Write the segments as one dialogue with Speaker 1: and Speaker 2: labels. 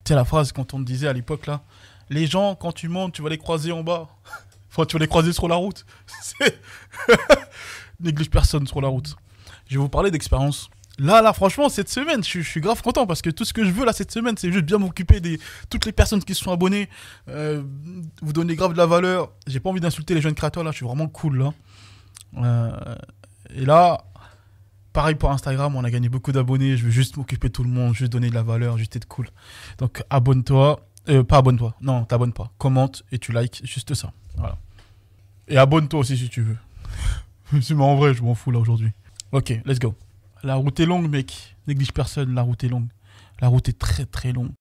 Speaker 1: Tu sais, la phrase quand on te disait à l'époque, là, les gens, quand tu montes, tu vas les croiser en bas. Enfin, tu vas les croiser sur la route. C'est- Néglige personne sur la route. Je vais vous parler d'expérience. Là, franchement, cette semaine, je suis grave content parce que tout ce que je veux là cette semaine, c'est juste bien m'occuper des toutes les personnes qui se sont abonnées, euh, vous donner grave de la valeur. J'ai pas envie d'insulter les jeunes créateurs là, je suis vraiment cool là. Euh, et là, pareil pour Instagram, on a gagné beaucoup d'abonnés. Je veux juste m'occuper de tout le monde, juste donner de la valeur, juste être cool. Donc abonne-toi, pas abonne-toi, non, t'abonnes pas. Commente et tu likes, juste ça. Voilà. Et abonne-toi aussi si tu veux. Mais en vrai, je m'en fous là aujourd'hui. Ok, let's go. La route est longue, mec. Néglige personne, la route est longue. La route est très très longue.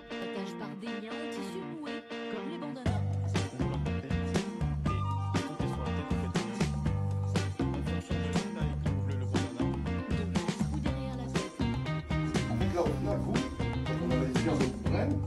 Speaker 2: Attache par des liens en tissu noué, comme les bandanas. Devant ou derrière la tête.
Speaker 3: Avec là, on a coup, quand on avait les yeux en graines.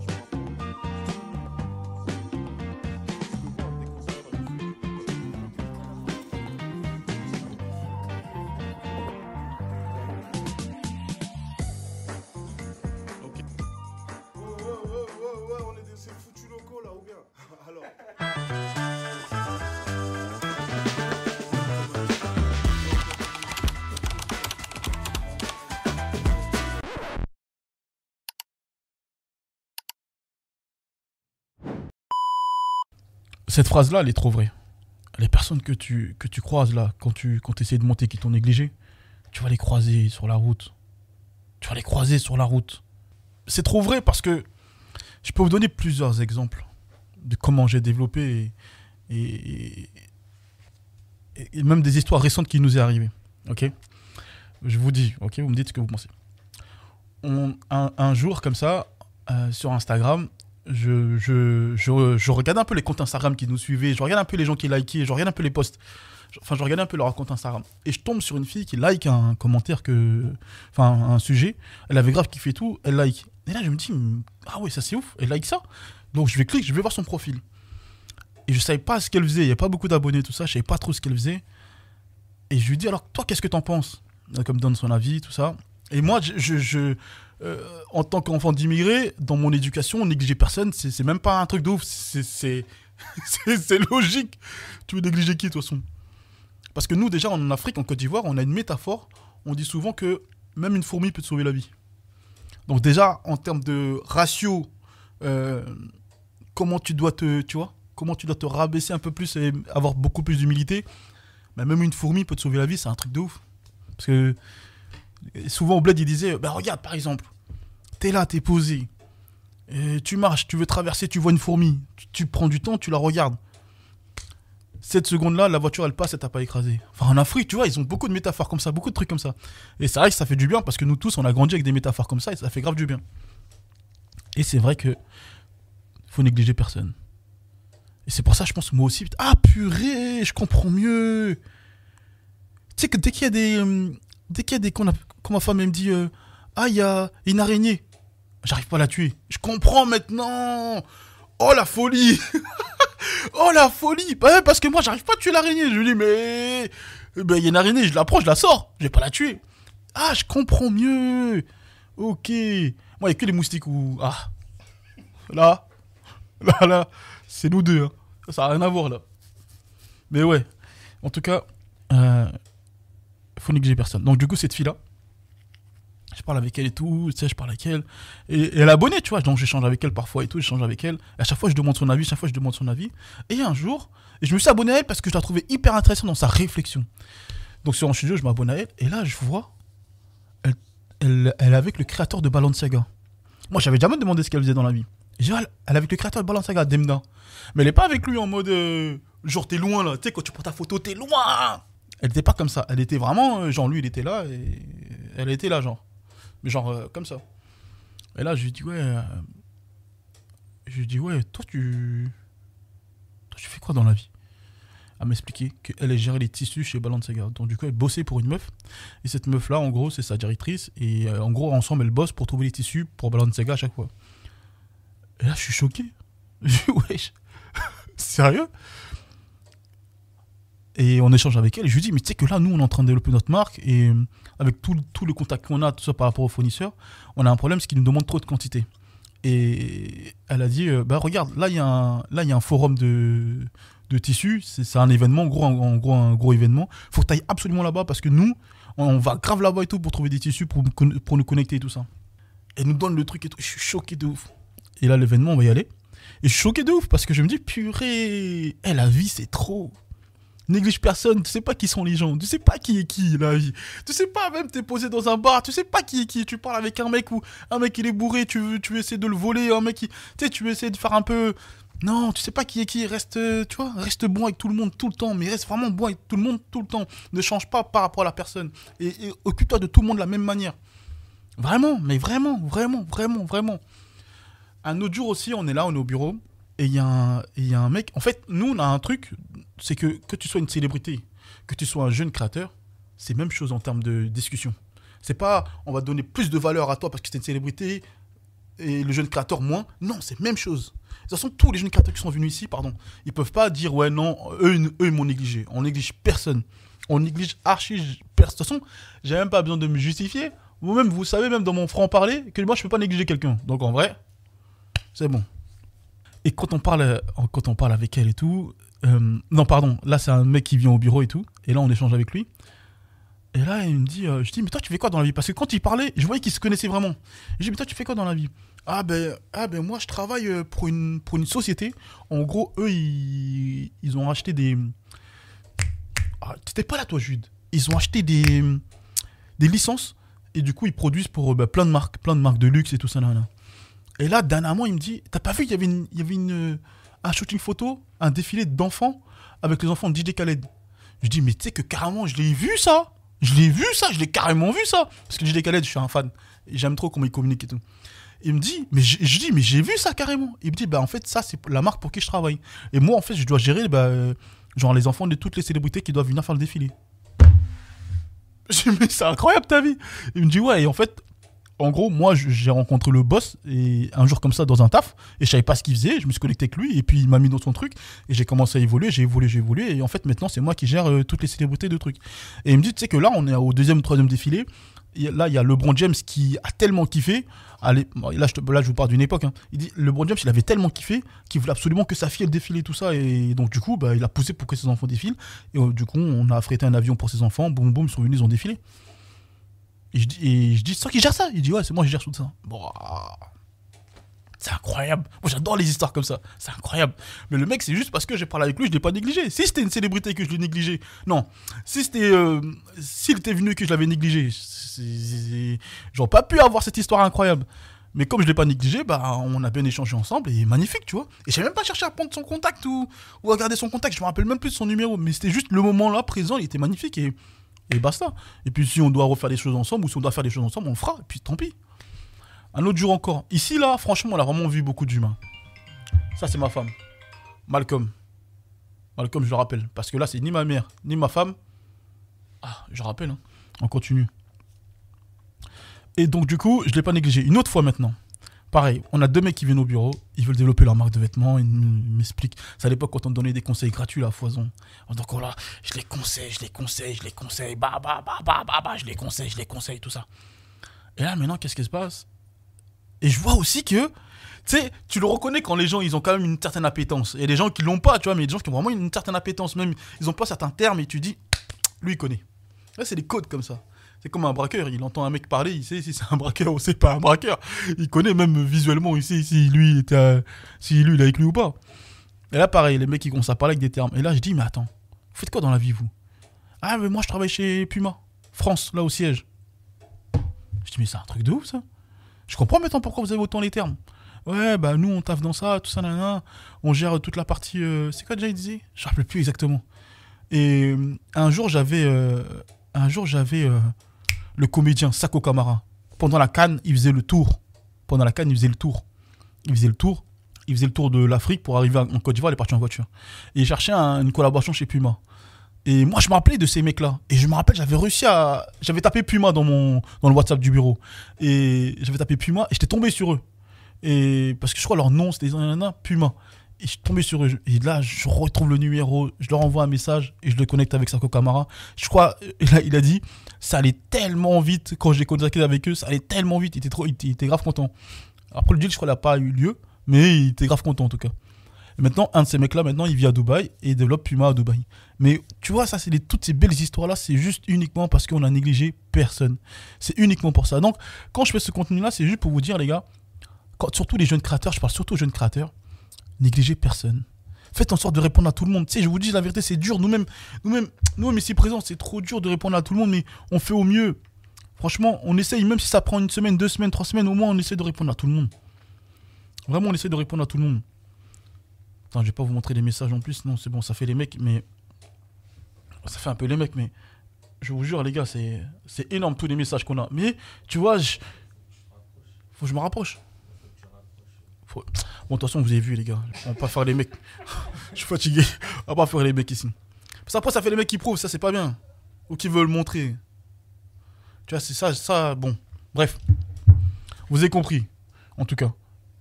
Speaker 3: Ouais, on est des ces foutus locaux là, ou bien alors.
Speaker 1: Cette phrase-là, elle est trop vraie. Les personnes que tu croises là, quand tu essaies de monter, qui t'ont négligé, tu vas les croiser sur la route. Tu vas les croiser sur la route. C'est trop vrai parce que je peux vous donner plusieurs exemples de comment j'ai développé et, et même des histoires récentes qui nous est arrivées. Ok. Je vous dis, ok, vous me dites ce que vous pensez. Un jour comme ça, sur Instagram, je regarde un peu les comptes Instagram qui nous suivaient, je regarde un peu les gens qui likaient, je regarde un peu les posts, enfin je regarde un peu leur compte Instagram. Et je tombe sur une fille qui like un commentaire enfin un sujet, elle avait grave kiffé tout, elle like. Et là je me dis, ah ouais ça c'est ouf, elle like ça. Donc je vais cliquer, je vais voir son profil. Et je savais pas ce qu'elle faisait, il n'y a pas beaucoup d'abonnés, tout ça, je savais pas trop ce qu'elle faisait. Et je lui dis, alors toi qu'est-ce que t'en penses? Comme donne son avis, tout ça. Et moi, en tant qu'enfant d'immigré, dans mon éducation, négliger personne, c'est même pas un truc de ouf. C'est logique. Tu veux négliger qui, de toute façon? Parce que nous, déjà, en Afrique, en Côte d'Ivoire, on a une métaphore. On dit souvent que même une fourmi peut te sauver la vie. Donc déjà, en termes de ratio, euh, comment tu dois tu vois, comment tu dois te rabaisser un peu plus et avoir beaucoup plus d'humilité, bah, même une fourmi peut te sauver la vie, c'est un truc de ouf. Parce que souvent au bled, il disait, bah regarde par exemple, t'es là, t'es posé, tu marches, tu veux traverser, tu vois une fourmi, tu prends du temps, tu la regardes. Cette seconde-là, la voiture elle passe et t'as pas écrasé. Enfin en Afrique, tu vois, ils ont beaucoup de métaphores comme ça, beaucoup de trucs comme ça. Et c'est vrai que ça fait du bien parce que nous tous, on a grandi avec des métaphores comme ça et ça fait grave du bien. Et c'est vrai que faut négliger personne. Et c'est pour ça, je pense, moi aussi, ah purée, je comprends mieux. Tu sais que dès qu'il y a des quand ma femme elle me dit ah il y a une araignée, j'arrive pas à la tuer. Je comprends maintenant. Oh la folie. Oh la folie. Bah, ouais, parce que moi j'arrive pas à tuer l'araignée. Je lui dis mais ben, il y a une araignée, je l'approche, je la sors, je vais pas la tuer. Ah je comprends mieux. Ok. Moi il y a que les moustiques où là là c'est nous deux. Hein. Ça a rien à voir là. Mais ouais. En tout cas. Faut négliger personne. Donc du coup cette fille là, je parle avec elle et tout, tu sais, je parle avec elle et elle est abonnée, tu vois, donc j'échange avec elle parfois et tout, j'échange avec elle. Et à chaque fois je demande son avis, chaque fois je demande son avis. Et un jour, je me suis abonné à elle parce que je la trouvais hyper intéressante dans sa réflexion. Donc sur un studio, je m'abonne à elle et là je vois, elle est avec le créateur de Balenciaga. Moi j'avais jamais demandé ce qu'elle faisait dans la vie. J'ai dit, elle est avec le créateur de Balenciaga, Demna. Mais elle est pas avec lui en mode genre t'es loin là, tu sais quand tu prends ta photo t'es loin. Elle était pas comme ça. Elle était vraiment, genre lui il était là et elle était là genre. Mais genre comme ça. Et là je lui dis ouais, toi tu fais quoi dans la vie? Elle m'a expliqué qu'elle a géré les tissus chez Balenciaga. Donc du coup elle bossait pour une meuf. Et cette meuf là en gros c'est sa directrice. Et en gros ensemble elles bossent pour trouver les tissus pour Balenciaga à chaque fois. Et là je suis choqué. Je dis wesh. Sérieux? Et on échange avec elle. Et je lui dis, mais tu sais que là, nous, on est en train de développer notre marque. Et avec tout le contact qu'on a, tout ça par rapport aux fournisseurs, on a un problème, c'est qu'ils nous demandent trop de quantité. Et elle a dit, bah regarde, là, il y a un forum de tissus. C'est un événement, en gros, un gros événement. Faut que tu ailles absolument là-bas parce que nous, on va grave là-bas et tout pour trouver des tissus, pour nous connecter et tout ça. Elle nous donne le truc et tout. Je suis choqué de ouf. Et là, l'événement, on va y aller. Et je suis choqué de ouf parce que je me dis, purée, la vie, c'est trop. Néglige personne, tu sais pas qui sont les gens, tu sais pas qui est qui la vie, tu sais pas, même t'es posé dans un bar, tu sais pas qui est qui, tu parles avec un mec ou un mec il est bourré, tu veux essayer de le voler, un mec qui, tu sais, tu veux essayer de faire un peu, non, tu sais pas qui est qui, reste, tu vois, reste bon avec tout le monde tout le temps, mais reste vraiment bon avec tout le monde tout le temps, ne change pas par rapport à la personne, et occupe-toi de tout le monde de la même manière, vraiment, mais vraiment, vraiment, vraiment, vraiment. Un autre jour aussi, on est là, on est au bureau, et il y a un mec, en fait, nous on a un truc, c'est que tu sois une célébrité, que tu sois un jeune créateur, c'est même chose en termes de discussion. C'est pas, on va donner plus de valeur à toi parce que c'est une célébrité et le jeune créateur moins. Non, c'est même chose. De toute façon, tous les jeunes créateurs qui sont venus ici, ils peuvent pas dire, ouais, non, eux ils m'ont négligé. On néglige personne. On néglige archi personne. De toute façon, j'ai même pas besoin de me justifier. Vous-même, vous savez, même dans mon franc-parler, que moi, je peux pas négliger quelqu'un. Donc, en vrai, c'est bon. Et quand on parle avec elle et tout, non, pardon, là, c'est un mec qui vient au bureau et tout, et là, on échange avec lui. Et là, il me dit, je dis, mais toi, tu fais quoi dans la vie? Parce que quand il parlait, je voyais qu'il se connaissait vraiment. Je dis, mais toi, tu fais quoi dans la vie? Ah ben, moi, je travaille pour une société. En gros, eux, ils ont acheté des... Ah, t'étais pas là, toi, Jude. Ils ont acheté des licences, et du coup, ils produisent pour plein de marques de luxe et tout ça, là. Et là, dernièrement, il me dit, t'as pas vu, il y avait un shooting photo, un défilé d'enfants avec les enfants de DJ Khaled. Je dis, mais tu sais que carrément, je l'ai vu ça. Je l'ai carrément vu ça. Parce que DJ Khaled, je suis un fan. Et j'aime trop comment il communique et tout. Il me dit, mais j'ai vu ça carrément. Il me dit, bah en fait, ça, c'est la marque pour qui je travaille. Et moi, en fait, je dois gérer, genre les enfants de toutes les célébrités qui doivent venir faire le défilé. Je dis, mais c'est incroyable ta vie. Il me dit, ouais, et en fait, en gros, moi, j'ai rencontré le boss et un jour comme ça dans un taf et je savais pas ce qu'il faisait. Je me suis connecté avec lui et puis il m'a mis dans son truc et j'ai commencé à évoluer. J'ai évolué et en fait maintenant c'est moi qui gère toutes les célébrités de trucs. Et il me dit, tu sais que là on est au deuxième, troisième défilé. Là il y a LeBron James qui a tellement kiffé. Allez, là je vous parle d'une époque. Hein. Il dit LeBron James il avait tellement kiffé qu'il voulait absolument que sa fille elle défile et tout ça et donc du coup il a poussé pour que ses enfants défilent et du coup on a affrété un avion pour ses enfants. Boum boum, ils sont venus, ils ont défilé. Et je dis, c'est toi qui gère ça? Il dit, ouais, c'est moi qui gère tout ça. Bon, c'est incroyable. Moi, j'adore les histoires comme ça. C'est incroyable. Mais le mec, c'est juste parce que j'ai parlé avec lui, je l'ai pas négligé. Si c'était une célébrité que je l'ai négligé, non. Si c'était, s'il était venu que je l'avais négligé, j'aurais pas pu avoir cette histoire incroyable. Mais comme je l'ai pas négligé, on a bien échangé ensemble et magnifique, tu vois. Et j'ai même pas cherché à prendre son contact ou à garder son contact. Je me rappelle même plus de son numéro. Mais c'était juste le moment là, présent, il était magnifique et basta. Et puis si on doit refaire des choses ensemble ou si on doit faire des choses ensemble, on le fera. Et puis tant pis. Un autre jour encore. Ici, là, franchement, on a vraiment vu beaucoup d'humains. Ça, c'est ma femme. Malcolm. Malcolm, je le rappelle. Parce que là, c'est ni ma mère, ni ma femme. Ah, je rappelle, hein. On continue. Et donc, du coup, je ne l'ai pas négligé. Une autre fois maintenant. Pareil, on a deux mecs qui viennent au bureau, ils veulent développer leur marque de vêtements, ils m'expliquent. C'est à l'époque quand on donnait des conseils gratuits là, à foison. Donc là, je les conseille, je les conseille, je les conseille, tout ça. Et là maintenant, qu'est-ce qui se passe? Et je vois aussi que, tu sais, tu le reconnais quand les gens, ils ont quand même une certaine appétence. Il y a des gens qui l'ont pas, tu vois, mais il y a des gens qui ont vraiment une certaine appétence, même, ils ont pas certains termes et tu dis, lui il connaît. Là, c'est des codes comme ça. C'est comme un braqueur, il entend un mec parler, il sait si c'est un braqueur ou c'est pas un braqueur. Il connaît même visuellement, il sait si lui il est avec lui ou pas. Et là pareil, les mecs ils commencent à parler avec des termes. Et là je dis, mais attends, vous faites quoi dans la vie vous? Ah mais moi je travaille chez Puma, France, là au siège. Je dis, mais c'est un truc de ouf ça. Je comprends maintenant pourquoi vous avez autant les termes. Ouais, nous on taffe dans ça, tout ça, nanana. On gère toute la partie... c'est quoi déjà il disait? Je ne me rappelle plus exactement. Et un jour j'avais le comédien Sako Kamara. Pendant la CAN, il faisait le tour. Il faisait le tour de l'Afrique pour arriver en Côte d'Ivoire, il est parti en voiture. Et il cherchait une collaboration chez Puma. Et moi, je me rappelais de ces mecs-là. Et je me rappelle, j'avais tapé Puma dans le WhatsApp du bureau. Et j'avais tapé Puma et j'étais tombé sur eux. Et parce que je crois leur nom, c'était Puma. Et je suis tombé sur eux. Et là, je retrouve le numéro, je leur envoie un message et je le connecte avec Sarko Camara. Je crois, il a dit, ça allait tellement vite quand j'ai contacté avec eux, ça allait tellement vite. Il était grave content. Après le deal, je crois qu'il n'a pas eu lieu, mais il était grave content en tout cas. Et maintenant, un de ces mecs-là, maintenant, il vit à Dubaï et il développe Puma à Dubaï. Mais tu vois, ça, toutes ces belles histoires-là, c'est juste uniquement parce qu'on a négligé personne. C'est uniquement pour ça. Donc, quand je fais ce contenu-là, c'est juste pour vous dire, les gars, surtout les jeunes créateurs, je parle surtout aux jeunes créateurs, négligez personne. Faites en sorte de répondre à tout le monde. Tu sais, je vous dis la vérité, c'est dur. Nous-mêmes ici présents, c'est trop dur de répondre à tout le monde, mais on fait au mieux. Franchement, on essaye, même si ça prend 1 semaine, 2 semaines, 3 semaines, au moins on essaie de répondre à tout le monde. Vraiment, on essaie de répondre à tout le monde. Attends, je vais pas vous montrer les messages en plus. Non, c'est bon, ça fait les mecs, mais... Ça fait un peu les mecs, mais... Je vous jure, les gars, c'est énorme tous les messages qu'on a. Mais, tu vois, faut que je me rapproche. Bon, de toute façon, vous avez vu, les gars. On va pas faire les mecs. Je suis fatigué. On va pas faire les mecs ici. Parce qu'après, ça fait les mecs qui prouvent, ça, c'est pas bien. Ou qui veulent montrer. Tu vois, c'est ça, bon. Bref. Vous avez compris, en tout cas.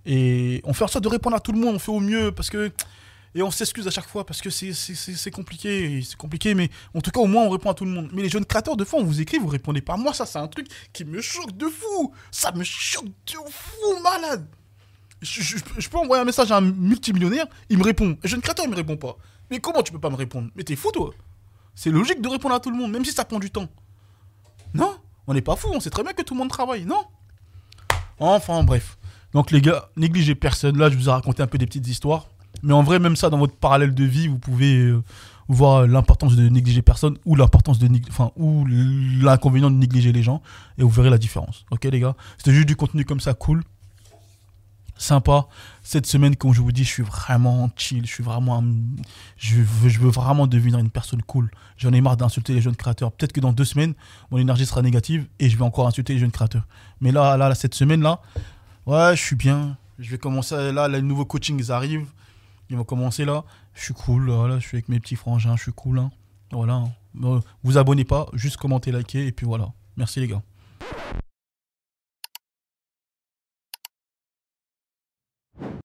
Speaker 1: Et on fait en sorte de répondre à tout le monde, on fait au mieux, parce que... Et on s'excuse à chaque fois, parce que c'est compliqué, mais en tout cas, au moins, on répond à tout le monde. Mais les jeunes créateurs, de fois, on vous écrit, vous répondez pas. Moi, ça, c'est un truc qui me choque de fou. Ça me choque de fou, malade. Je peux envoyer un message à un multimillionnaire, il me répond. Et jeune créateur, il me répond pas. Mais comment tu peux pas me répondre? Mais t'es fou, toi. C'est logique de répondre à tout le monde, même si ça prend du temps. Non, on n'est pas fou, on sait très bien que tout le monde travaille, non? Enfin, bref. Donc les gars, négligez personne. Là, je vous ai raconté un peu des petites histoires. Mais en vrai, même ça, dans votre parallèle de vie, vous pouvez voir l'importance de négliger personne ou l'importance de ou l'inconvénient de négliger les gens. Et vous verrez la différence. Ok, les gars? C'était juste du contenu comme ça, cool. Sympa. Cette semaine, comme je vous dis, je suis vraiment chill. Je veux vraiment devenir une personne cool. J'en ai marre d'insulter les jeunes créateurs. Peut-être que dans 2 semaines, mon énergie sera négative et je vais encore insulter les jeunes créateurs. Mais là cette semaine-là, ouais, je suis bien. Je vais commencer, là, les nouveaux coachings arrivent. Ils vont commencer là. Je suis cool, là, je suis avec mes petits frangins, je suis cool. Hein. Voilà. Vous abonnez pas, juste commentez, likez, et puis voilà. Merci les gars.